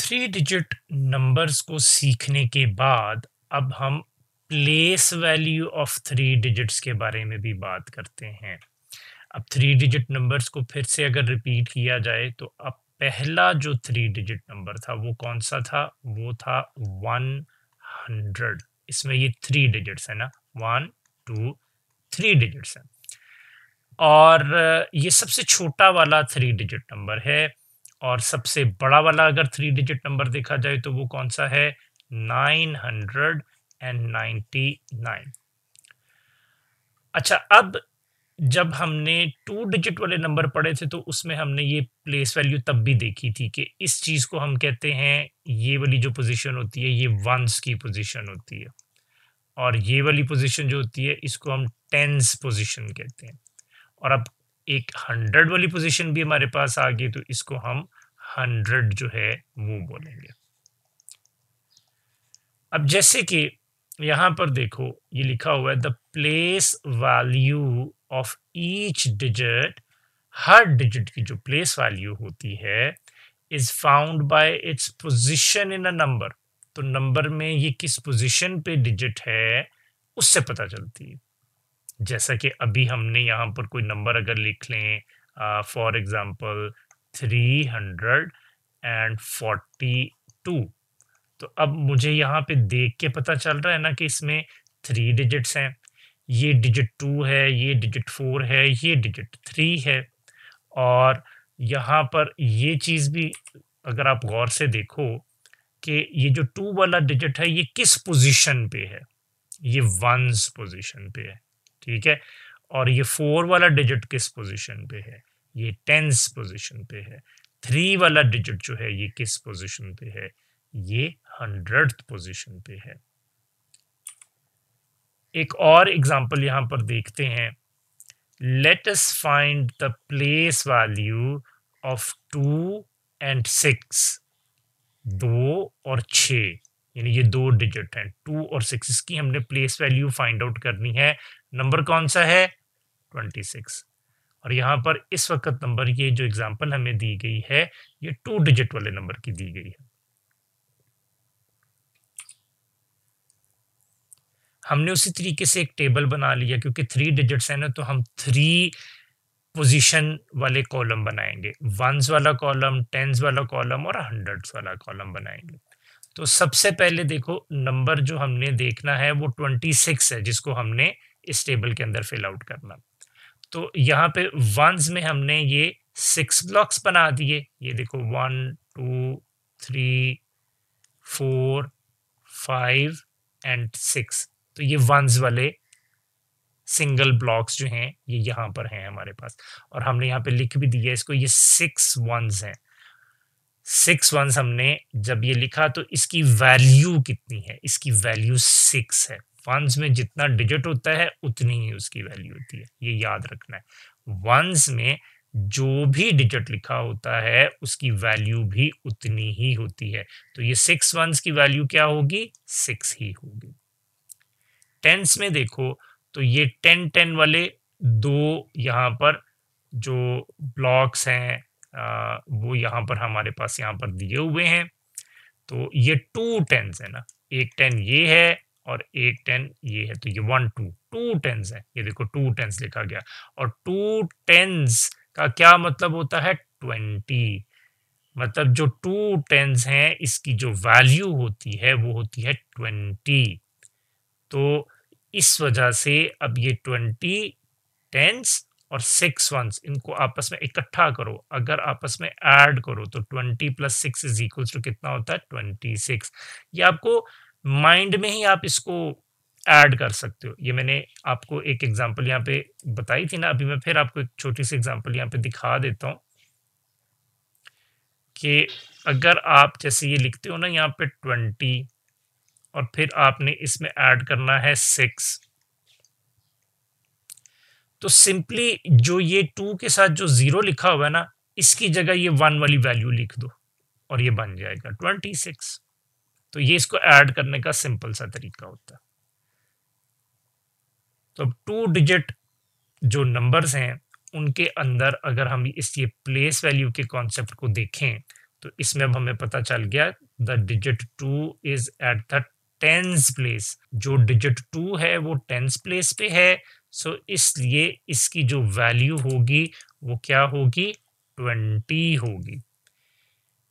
Three digit numbers को सीखने के बाद अब हम place value of three digits के बारे में भी बात करते हैं। अब थ्री डिजिट नंबर्स को फिर से अगर रिपीट किया जाए तो अब पहला जो थ्री डिजिट नंबर था वो कौन सा था? वो था 100। इसमें ये थ्री डिजिट्स है ना, 1 2 3 डिजिट्स हैं। और ये सबसे छोटा वाला थ्री डिजिट नंबर है। और सबसे बड़ा वाला अगर थ्री डिजिट नंबर देखा जाए तो वो कौन सा है? 999। अच्छा, अब जब हमने टू डिजिट वाले नंबर पढ़े थे तो उसमें हमने ये प्लेस वैल्यू तब भी देखी थी कि इस चीज को हम कहते हैं, ये वाली जो पोजीशन होती है ये वंस की पोजीशन होती है, और ये वाली पोजीशन जो होती है इसको हम टेंस पोजीशन कहते हैं। और अब एक 100 वाली पोजीशन भी हमारे पास आ गई तो इसको हम 100 जो है वो बोलेंगे। अब जैसे कि यहां पर देखो ये लिखा हुआ है the place value of each digit, her digit की जो प्लेस वैल्यू होती है is found by its position in a number. तो नंबर में ये किस पोजीशन पे डिजिट है उससे पता चलती है। जैसा कि अभी हमने यहाँ पर कोई नंबर अगर लिख लें, फॉर एग्जांपल 342, तो अब मुझे यहाँ पे देख के पता चल रहा है ना कि इसमें थ्री डिजिट्स हैं, ये डिजिट 2 है, ये डिजिट 4 है, ये डिजिट 3 है। और यहाँ पर ये चीज़ भी अगर आप गौर से देखो कि ये जो 2 वाला डिजिट है ये किस पोजीशन पे है, ये वंस पोजीशन पे है, ठीक है। और ये 4 वाला डिजिट किस पोजीशन पे है? ये टेंस पोजीशन पे है। 3 वाला डिजिट जो है ये किस पोजीशन पे है? ये 100th पोजीशन पे है। एक और एग्जांपल यहां पर देखते हैं। Let us find the place value of 2 and 6। 2 और 6, यानी ये दो डिजिट हैं 2 और 6, इसकी हमने प्लेस वैल्यू फाइंड आउट करनी है। नंबर कौन सा है? 26। और यहाँ पर इस वक्त नंबर, ये जो एग्जांपल हमें दी गई है ये 2 डिजिट वाले नंबर की दी गई है। हमने उसी तरीके से एक टेबल बना लिया, क्योंकि 3 डिजिट्स है ना तो हम 3 पोजीशन वाले कॉलम बनाएंगे, वंस वाला कॉलम, टेंस वाला कॉलम और हंड्रेड्स वाला कॉलम बनाएंगे। तो सबसे पहले देखो नंबर जो हमने देखना है वो 26 है, जिसको हमने इस टेबल के अंदर फिल आउट करना। तो यहाँ पे वंस में हमने ये 6 ब्लॉक्स बना दिए। ये देखो 1 2 3 4 5 एंड 6। तो ये वंस वाले सिंगल ब्लॉक्स जो हैं ये यहाँ पर हैं हमारे पास, और हमने यहाँ पे लिख भी दिया इसको, ये 6 वंस हैं। 6 वंस हमने जब ये लिखा तो इसकी वैल्यू कितनी है? इसकी वैल्यू 6 है। वंस में जितना डिजिट होता है उतनी ही उसकी वैल्यू होती है, ये याद रखना है। वंस में जो भी डिजिट लिखा होता है उसकी वैल्यू भी उतनी ही होती है। तो ये 6 वंस की वैल्यू क्या होगी? 6 ही होगी। टेंस में देखो तो ये 10 वाले दो यहाँ पर जो ब्लॉक्स हैं वो यहाँ पर हमारे पास यहाँ पर दिए हुए हैं। तो ये 2 टेंस है ना, एक 10 ये है और एक 10 ये है, तो ये 1 2 2 टेंस है। ये देखो 2 टेंस लिखा गया, और 2 टेंस का क्या मतलब होता है? 20। मतलब जो 2 टेंस हैं इसकी जो वैल्यू होती है वो होती है 20। तो इस वजह से अब ये 20 टेंस और 6 वंस, इनको आपस में इकट्ठा करो, अगर आपस में ऐड करो तो 20 + 6 इज इक्वल टू कितना होता है? 26। ये आपको माइंड में ही आप इसको ऐड कर सकते हो। ये मैंने आपको एक एग्जांपल यहाँ पे बताई थी ना, अभी मैं फिर आपको एक छोटी सी एग्जांपल यहाँ पे दिखा देता हूँ कि अगर आप जैसे ये लिखते हो ना यहाँ पे 20 और फिर आपने इसमें ऐड करना है 6, तो सिंपली जो ये 2 के साथ जो 0 लिखा हुआ है ना इसकी जगह ये 1 वाली वैल्यू लिख दो और ये बन जाएगा 26। तो ये इसको ऐड करने का सिंपल सा तरीका होता है। तो अब 2 डिजिट जो नंबर्स हैं उनके अंदर अगर हम इस ये प्लेस वैल्यू के कॉन्सेप्ट को देखें तो इसमें अब हमें पता चल गया the digit 2 is at the tens place. जो डिजिट 2 है वो टेंस प्लेस पे है, सो इसलिए इसकी जो वैल्यू होगी वो क्या होगी, 20 होगी।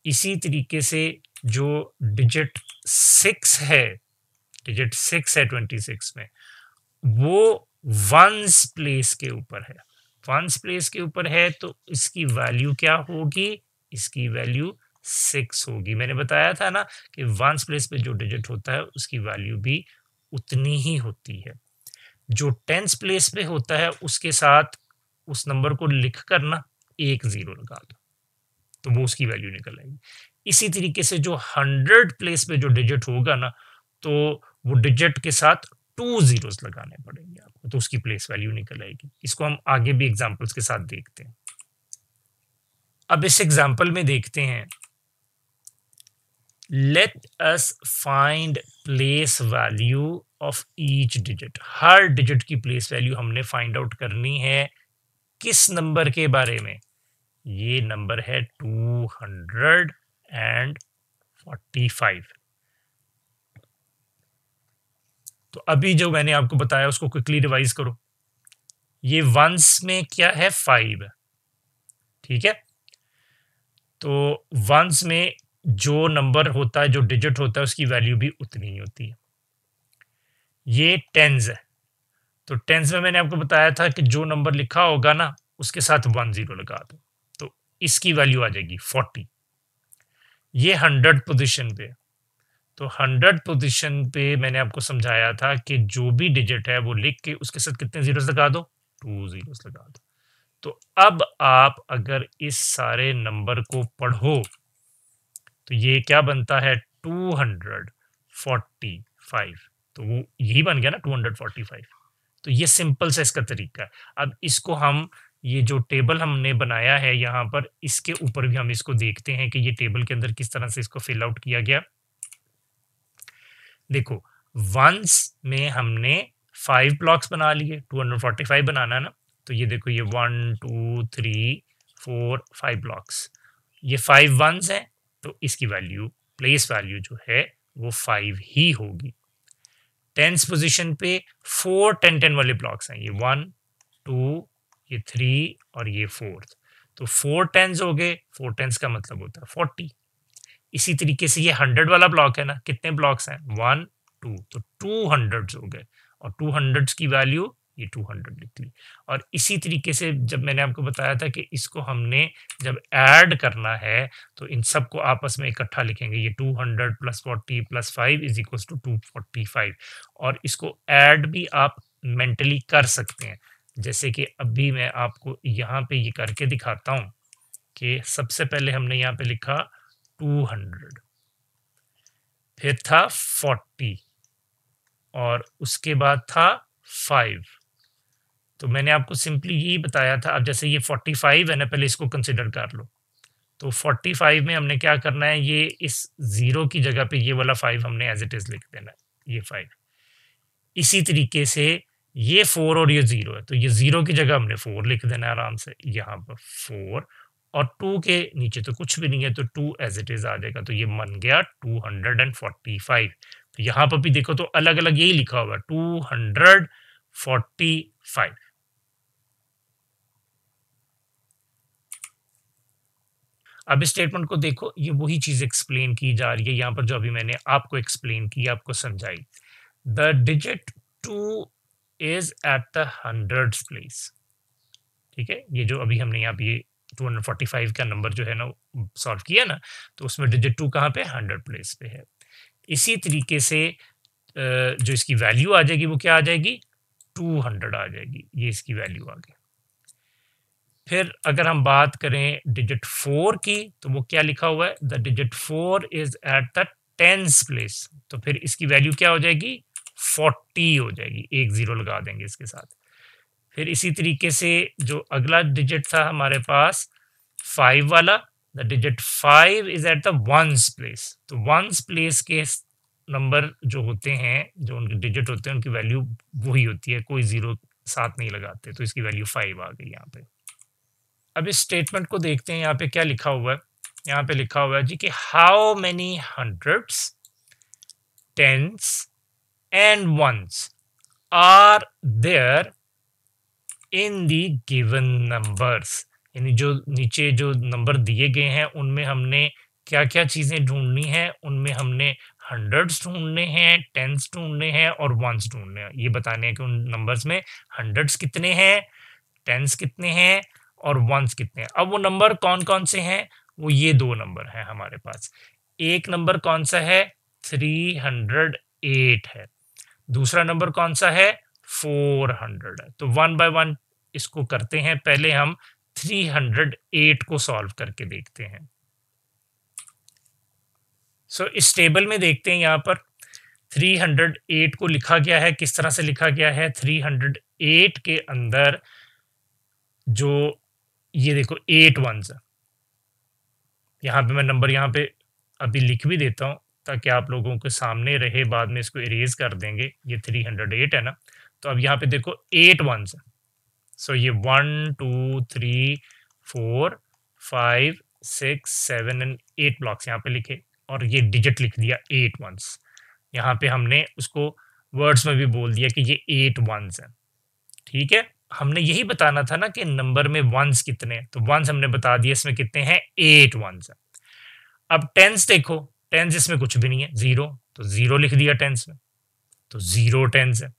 इसी तरीके से जो डिजिट 6 है, डिजिट 6 है 26 में, वो वंस प्लेस के ऊपर है। वंस प्लेस के ऊपर है तो इसकी वैल्यू क्या होगी, इसकी वैल्यू 6 होगी। मैंने बताया था ना कि वंस प्लेस पे जो डिजिट होता है उसकी वैल्यू भी उतनी ही होती है। जो टेंस प्लेस पे होता है उसके साथ उस नंबर को लिख कर ना 1 0 लगा दो तो वो उसकी वैल्यू निकल आएगी। इसी तरीके से जो 100 प्लेस पे जो डिजिट होगा ना, तो वो डिजिट के साथ 2 zeros लगाने पड़ेंगे आपको, तो उसकी प्लेस वैल्यू निकल आएगी। इसको हम आगे भी एग्जांपल्स के साथ देखते हैं। अब इस एग्जांपल में देखते हैं, let us find place value of each digit. Her digit की प्लेस वैल्यू हमने फाइंड आउट करनी है। किस नंबर के बारे में, ये नंबर है 245। तो अभी जो मैंने आपको बताया उसको क्विकली रिवाइज करो। ये वंस में क्या है, 5 है, ठीक है। तो वंस में जो नंबर होता है, जो डिजिट होता है, उसकी वैल्यू भी उतनी ही होती है। ये टेंस है, तो टेंस में मैंने आपको बताया था कि जो नंबर लिखा होगा ना उसके साथ 1 0 लगा दो, तो इसकी वैल्यू आ जाएगी 40। ये 100 पोजीशन पे, तो 100 पोजीशन पे मैंने आपको समझाया था कि जो भी डिजिट है वो लिख के उसके साथ कितने जीरोस लगा दो, 2 zeros लगा दो। तो अब आप अगर इस सारे नंबर को पढ़ो तो ये क्या बनता है, 245। तो वो यही बन गया ना 245। तो ये सिंपल सा इसका तरीका है। अब इसको हम, ये जो टेबल हमने बनाया है यहाँ पर, इसके ऊपर भी हम इसको देखते हैं कि ये टेबल के अंदर किस तरह से इसको फिल आउट किया गया। देखो, वंस में हमने 5 ब्लॉक्स बना लिए, 245 बनाना है ना, तो ये देखो ये 1 2 3 4 5 ब्लॉक्स, ये 5 वंस है, तो इसकी वैल्यू, प्लेस वैल्यू जो है वो 5 ही होगी। टेंस पोजीशन पे 4 10 10 वाले ब्लॉक्स हैं, ये 1 2 ये 3 और ये 4, तो 4 टेंस हो गए। 4 टेंस का मतलब होता है 40। इसी तरीके से ये 100 वाला ब्लॉक है ना, कितने ब्लॉक्स हैं, 1 2, तो 200 हो गए, और 200 की वैल्यू ये 200 लिख ली। और इसी तरीके से जब मैंने आपको बताया था कि इसको हमने जब ऐड करना है तो इन सबको आपस में इकट्ठा लिखेंगे, ये 200 plus 40 plus 5 is equal to 245। और इसको ऐड भी आप मेंटली कर सकते हैं, जैसे कि अभी मैं आपको यहाँ पे ये करके दिखाता हूँ कि सबसे पहले हमने यहाँ पे लिखा 200, फिर था 40 और उसके बाद था 5। तो मैंने आपको सिंपली यही बताया था। अब जैसे ये 45 है ना, पहले इसको कंसिडर कर लो। तो 45 में हमने क्या करना है, ये इस 0 की जगह पे ये वाला 5 हमने एज इट इज लिख देना है, ये 5। इसी तरीके से ये 4 और ये 0 है, तो ये 0 की जगह हमने 4 लिख देना है आराम से, यहाँ पर 4, और 2 के नीचे तो कुछ भी नहीं है, तो 2 एज इट इज आ जाएगा। तो ये बन गया 245। तो यहाँ पर भी देखो तो अलग अलग यही लिखा हुआ है, 245। अब इस स्टेटमेंट को देखो, ये वही चीज एक्सप्लेन की जा रही है यहाँ पर जो अभी मैंने आपको एक्सप्लेन की, आपको समझाई। The digit 2 is at the 100th place, ठीक है। ये जो अभी हमने यहाँ पे 245 का नंबर जो है ना सॉल्व किया ना, तो उसमें डिजिट 2 कहाँ पे, 100 प्लेस पे है। इसी तरीके से जो इसकी वैल्यू आ जाएगी वो क्या आ जाएगी, 200 आ जाएगी, ये इसकी वैल्यू आ गई। फिर अगर हम बात करें डिजिट 4 की, तो वो क्या लिखा हुआ है, the digit 4 is at the 10th place, तो फिर इसकी वैल्यू क्या हो जाएगी, 40 हो जाएगी, 1 0 लगा देंगे इसके साथ। फिर इसी तरीके से जो अगला डिजिट था हमारे पास 5 वाला, the digit 5 is at the 1st place, तो 1st प्लेस के नंबर जो होते हैं, जो उनके डिजिट होते हैं, उनकी वैल्यू वही होती है, कोई 0 साथ नहीं लगाते, तो इसकी वैल्यू 5 आ गई यहाँ पे। अब इस स्टेटमेंट को देखते हैं, यहाँ पे क्या लिखा हुआ है। यहाँ पे लिखा हुआ है जी कि how many hundreds, tens and ones are there in the given numbers. यानी जो नीचे जो नंबर दिए गए हैं उनमें हमने क्या क्या चीजें ढूंढनी है, उनमें हमने हंड्रेड्स ढूंढने हैं, टेंस ढूंढने हैं और वंस ढूंढने हैं। ये बताने हैं कि उन नंबर्स में हंड्रेड्स कितने हैं, टेंस कितने हैं और वंस कितने हैं। अब वो नंबर कौन कौन से हैं, वो ये दो नंबर हैं हमारे पास। एक नंबर कौन सा है, 308 है। दूसरा नंबर कौन सा है, 400 है। तो वन बाय वन इसको करते हैं। पहले हम 308 को सॉल्व करके देखते हैं। इस टेबल में देखते हैं, यहाँ पर 308 को लिखा गया है। किस तरह से लिखा गया है, 308 के अंदर जो ये देखो 8 वंस है। यहाँ पे मैं नंबर यहाँ पे अभी लिख भी देता हूँ ताकि आप लोगों के सामने रहे, बाद में इसको इरेज कर देंगे। ये 308 है ना, तो अब यहाँ पे देखो 8 वंस है। ये 1 2 3 4 5 6 7 एंड 8 ब्लॉक्स यहाँ पे लिखे और ये डिजिट लिख दिया 8 वंस। यहाँ पे हमने उसको वर्ड्स में भी बोल दिया कि ये 8 वंस है। ठीक है, हमने यही बताना था ना कि नंबर में वंस कितने हैं, तो वंस हमने बता दिया, इसमें कितने हैं, 8 वंस है। अब टेंस देखो, टेंस इसमें कुछ भी नहीं है, 0, तो 0 लिख दिया टेंस में, तो 0 टेंस है।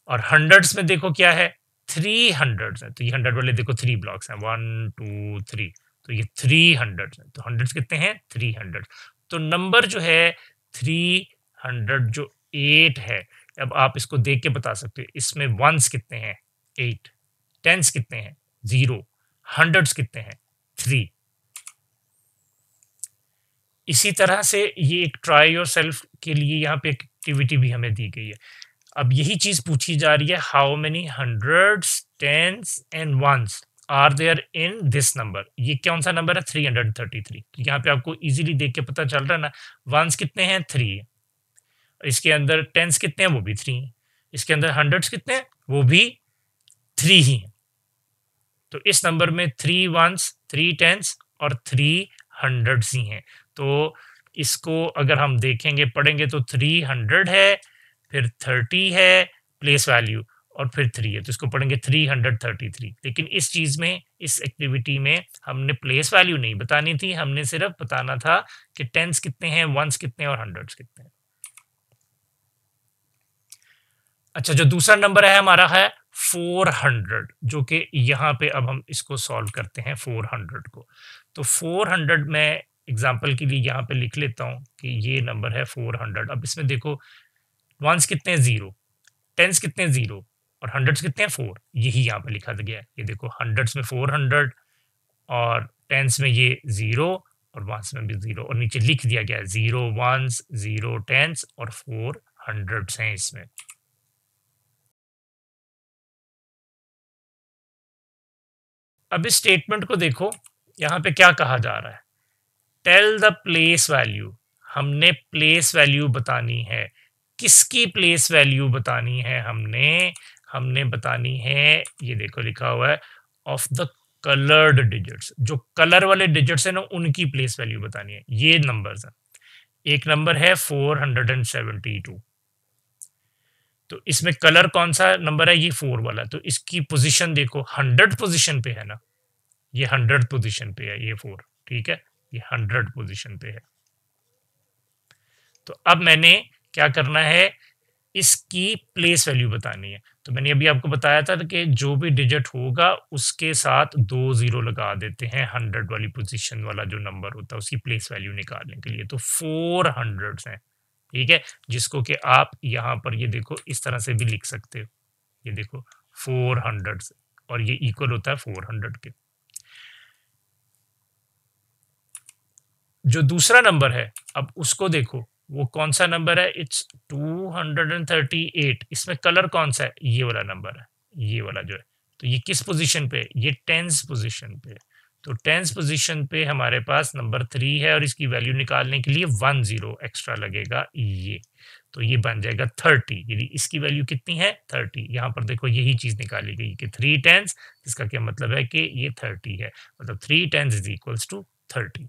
और हंड्रेड्स में देखो क्या है, 300 है, तो ये 100 वाले देखो 3 ब्लॉक्स हैं, 1 2 3, तो ये 300 है। तो हंड्रेड्स कितने हैं, 300। तो नंबर जो है 300 जो 8 है, अब आप इसको देख के बता सकते हो इसमें वंस कितने हैं, 8, टेंस कितने हैं, 0, हंड्रेड्स कितने हैं, 3। इसी तरह से ये एक ट्राई योर सेल्फ के लिए यहाँ पे एक्टिविटी भी हमें दी गई है। अब यही चीज पूछी जा रही है, how many hundreds, tens and ones are there in this number. ये कौन सा नंबर है, 333। यहाँ पे आपको इजीली देख के पता चल रहा है ना, वंस कितने हैं, 3 है। इसके अंदर टेंस कितने हैं, वो भी 3 है। इसके अंदर हंड्रेड्स कितने हैं, वो भी 3 ही है। तो इस नंबर में 3 वंस, 3 टेंस और 3 हंड्रेड्स ही हैं। तो इसको अगर हम देखेंगे, पढ़ेंगे, तो 300 है, फिर 30 है प्लेस वैल्यू, और फिर 3 है, तो इसको पढ़ेंगे 333। लेकिन इस चीज में, इस एक्टिविटी में हमने प्लेस वैल्यू नहीं बतानी थी, हमने सिर्फ बताना था कि टेंस कितने हैं, वंस कितने हैं और हंड्रेड्स कितने हैं। अच्छा, जो दूसरा नंबर है हमारा है 400, जो कि यहाँ पे अब हम इसको सॉल्व करते हैं 400 को। तो 400 में एग्जाम्पल के लिए यहाँ पे लिख लेता हूँ कि ये नंबर है 400। अब इसमें देखो वंस कितने हैं, 0, टेंस कितने हैं, 0, और हंड्रेड्स कितने हैं, 4। यही यहाँ पे लिखा गया है। ये देखो हंड्रेड्स में 400 और टेंस में ये 0 और वंस में भी 0, और नीचे लिख दिया गया है 0 वंस, 0 टेंस और 4 हंड्रेड्स हैं इसमें। अब इस स्टेटमेंट को देखो, यहाँ पे क्या कहा जा रहा है, टेल द प्लेस वैल्यू। हमने प्लेस वैल्यू बतानी है। किसकी प्लेस वैल्यू बतानी है, हमने बतानी है, ये देखो लिखा हुआ है, ऑफ द कलर्ड डिजिट्स। जो कलर वाले डिजिट्स है ना, उनकी प्लेस वैल्यू बतानी है। ये नंबर्स हैं। एक नंबर है 472, तो इसमें कलर कौन सा नंबर है, ये 4 वाला। तो इसकी पोजीशन देखो, 100 पोजीशन पे है ना, ये 100 पोजीशन पे है ये 4, ठीक है, ये 100 पोजीशन पे है। तो अब मैंने क्या करना है, इसकी प्लेस वैल्यू बतानी है। तो मैंने अभी आपको बताया था कि जो भी डिजिट होगा उसके साथ 2 0 लगा देते हैं, 100 वाली पोजीशन वाला जो नंबर होता है उसकी प्लेस वैल्यू निकालने के लिए। तो 400 हैं, ठीक है, जिसको कि आप यहाँ पर ये देखो इस तरह से भी लिख सकते हो। ये देखो 400 और ये इक्वल होता है 400 के। जो दूसरा नंबर है, अब उसको देखो, वो कौन सा नंबर है, इट्स 238। इसमें कलर कौन सा है, ये वाला नंबर है, ये वाला जो है। तो ये किस पोजीशन पे, ये 10th पोजीशन पे। तो 10th पोजीशन पे हमारे पास नंबर 3 है और इसकी वैल्यू निकालने के लिए 1 0 एक्स्ट्रा लगेगा ये, तो ये बन जाएगा 30। यदि इसकी वैल्यू कितनी है, 30। यहाँ पर देखो यही चीज निकाली गई कि 3 10, इसका क्या मतलब है कि ये 30 है, मतलब 3 10 इज इक्वल्स टू 30।